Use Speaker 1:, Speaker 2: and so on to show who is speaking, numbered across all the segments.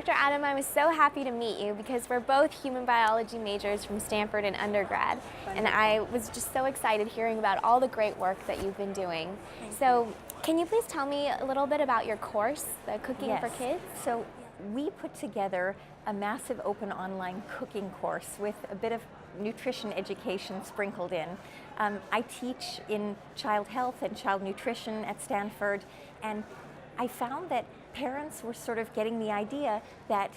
Speaker 1: Dr. Adam, I was so happy to meet you because we're both human biology majors from Stanford in undergrad. And I was just so excited hearing about all the great work that you've been doing. So can you please tell me a little bit about your course, the Cooking for Kids?
Speaker 2: So we put together a massive open online cooking course with a bit of nutrition education sprinkled in. I teach in child health and child nutrition at Stanford, and I found that parents were sort of getting the idea that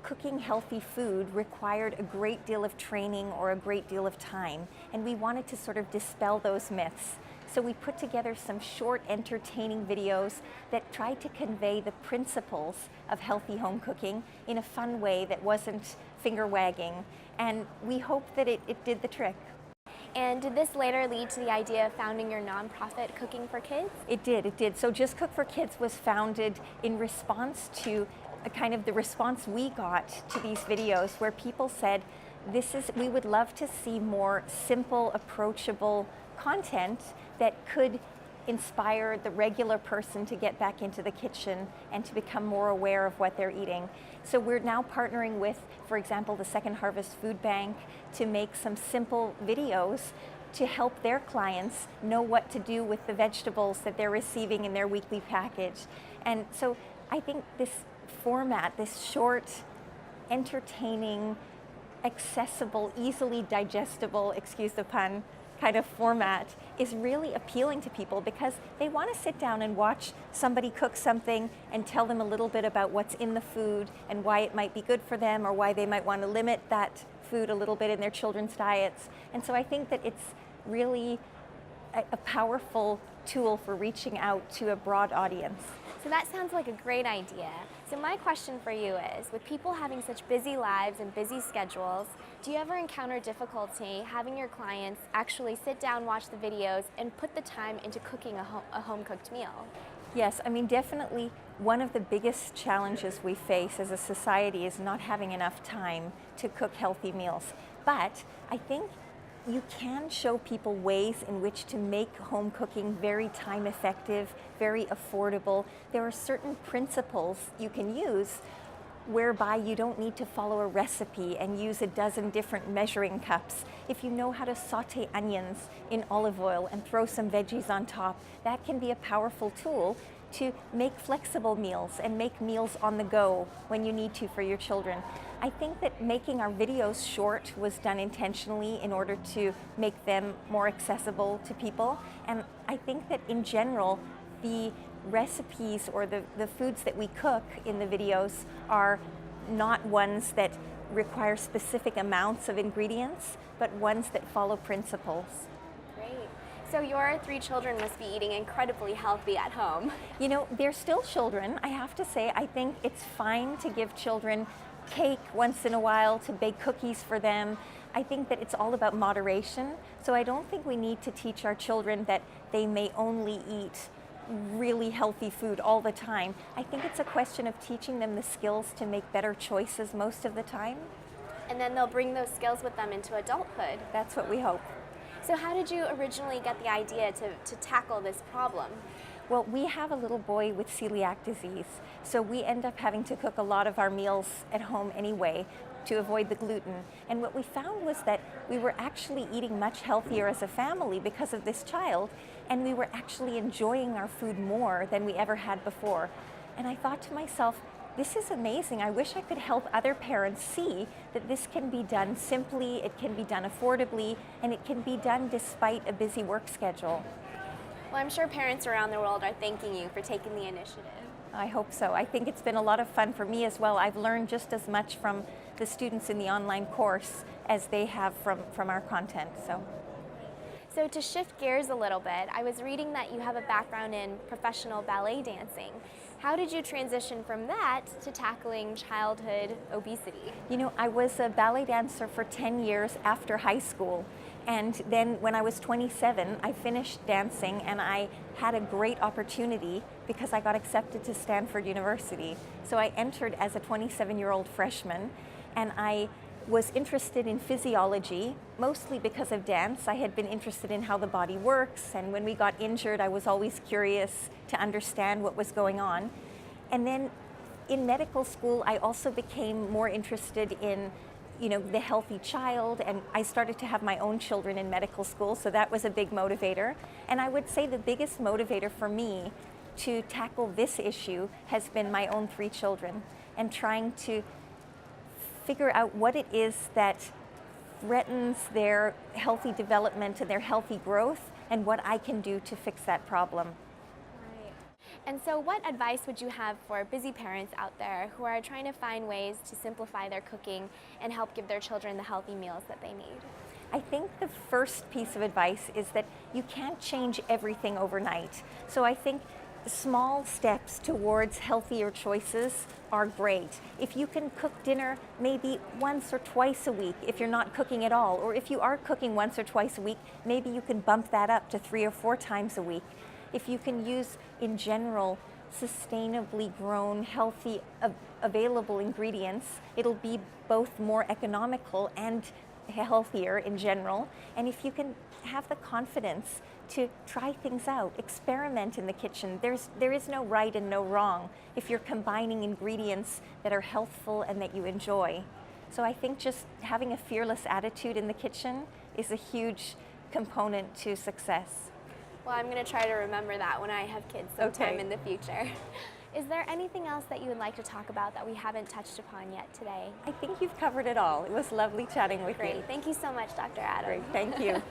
Speaker 2: cooking healthy food required a great deal of training or a great deal of time, and we wanted to sort of dispel those myths. So we put together some short, entertaining videos that tried to convey the principles of healthy home cooking in a fun way that wasn't finger-wagging, and we hope that it did the trick.
Speaker 1: And did this later lead to the idea of founding your nonprofit, Cooking for Kids?
Speaker 2: It did. So Just Cook for Kids was founded in response to a kind of the response we got to these videos where people said, we would love to see more simple, approachable content that could inspire the regular person to get back into the kitchen and to become more aware of what they're eating. So we're now partnering with, for example, the Second Harvest Food Bank to make some simple videos to help their clients know what to do with the vegetables that they're receiving in their weekly package. And so I think this format, this short, entertaining, accessible, easily digestible, excuse the pun, kind of format is really appealing to people because they want to sit down and watch somebody cook something and tell them a little bit about what's in the food and why it might be good for them or why they might want to limit that food a little bit in their children's diets. And so I think that it's really a powerful tool for reaching out to a broad audience.
Speaker 1: So that sounds like a great idea. So my question for you is, with people having such busy lives and busy schedules, do you ever encounter difficulty having your clients actually sit down, watch the videos, and put the time into cooking a home-cooked meal?
Speaker 2: Yes, I mean, definitely one of the biggest challenges we face as a society is not having enough time to cook healthy meals. But I think you can show people ways in which to make home cooking very time effective, very affordable. There are certain principles you can use whereby you don't need to follow a recipe and use a dozen different measuring cups. If you know how to saute onions in olive oil and throw some veggies on top, that can be a powerful tool to make flexible meals and make meals on the go when you need to for your children. I think that making our videos short was done intentionally in order to make them more accessible to people. And I think that in general, the recipes or the foods that we cook in the videos are not ones that require specific amounts of ingredients, but ones that follow principles.
Speaker 1: Great. So your 3 children must be eating incredibly healthy at home.
Speaker 2: You know, they're still children. I have to say, I think it's fine to give children cake once in a while, to bake cookies for them. I think that it's all about moderation. So I don't think we need to teach our children that they may only eat really healthy food all the time. I think it's a question of teaching them the skills to make better choices most of the time.
Speaker 1: And then they'll bring those skills with them into adulthood.
Speaker 2: That's what we hope.
Speaker 1: So how did you originally get the idea to tackle this problem?
Speaker 2: Well, we have a little boy with celiac disease, so we end up having to cook a lot of our meals at home anyway to avoid the gluten. And what we found was that we were actually eating much healthier as a family because of this child, and we were actually enjoying our food more than we ever had before. And I thought to myself, this is amazing. I wish I could help other parents see that this can be done simply, it can be done affordably, and it can be done despite a busy work schedule.
Speaker 1: Well, I'm sure parents around the world are thanking you for taking the initiative.
Speaker 2: I hope so. I think it's been a lot of fun for me as well. I've learned just as much from the students in the online course as they have from our content. So
Speaker 1: to shift gears a little bit, I was reading that you have a background in professional ballet dancing. How did you transition from that to tackling childhood obesity?
Speaker 2: You know, I was a ballet dancer for 10 years after high school. And then when I was 27, I finished dancing and I had a great opportunity because I got accepted to Stanford University. So I entered as a 27-year-old freshman, and I was interested in physiology, mostly because of dance. I had been interested in how the body works, and when we got injured, I was always curious to understand what was going on. And then in medical school, I also became more interested in the healthy child, and I started to have my own children in medical school, so that was a big motivator. And I would say the biggest motivator for me to tackle this issue has been my own 3 children, and trying to figure out what it is that threatens their healthy development and their healthy growth, and what I can do to fix that problem.
Speaker 1: Right. And so what advice would you have for busy parents out there who are trying to find ways to simplify their cooking and help give their children the healthy meals that they need?
Speaker 2: I think the first piece of advice is that you can't change everything overnight. So I think small steps towards healthier choices are great. If you can cook dinner maybe once or twice a week, if you're not cooking at all, or if you are cooking once or twice a week, maybe you can bump that up to 3 or 4 times a week. If you can use, in general, sustainably grown, healthy, available ingredients, it'll be both more economical and healthier in general. And if you can have the confidence to try things out, experiment in the kitchen. There is no right and no wrong if you're combining ingredients that are healthful and that you enjoy. So I think just having a fearless attitude in the kitchen is a huge component to success.
Speaker 1: Well, I'm going to try to remember that when I have kids sometime in the future. Is there anything else that you would like to talk about that we haven't touched upon yet today?
Speaker 2: I think you've covered it all. It was lovely chatting with you.
Speaker 1: Great. Thank you so much, Dr. Adam.
Speaker 2: Great. Thank you.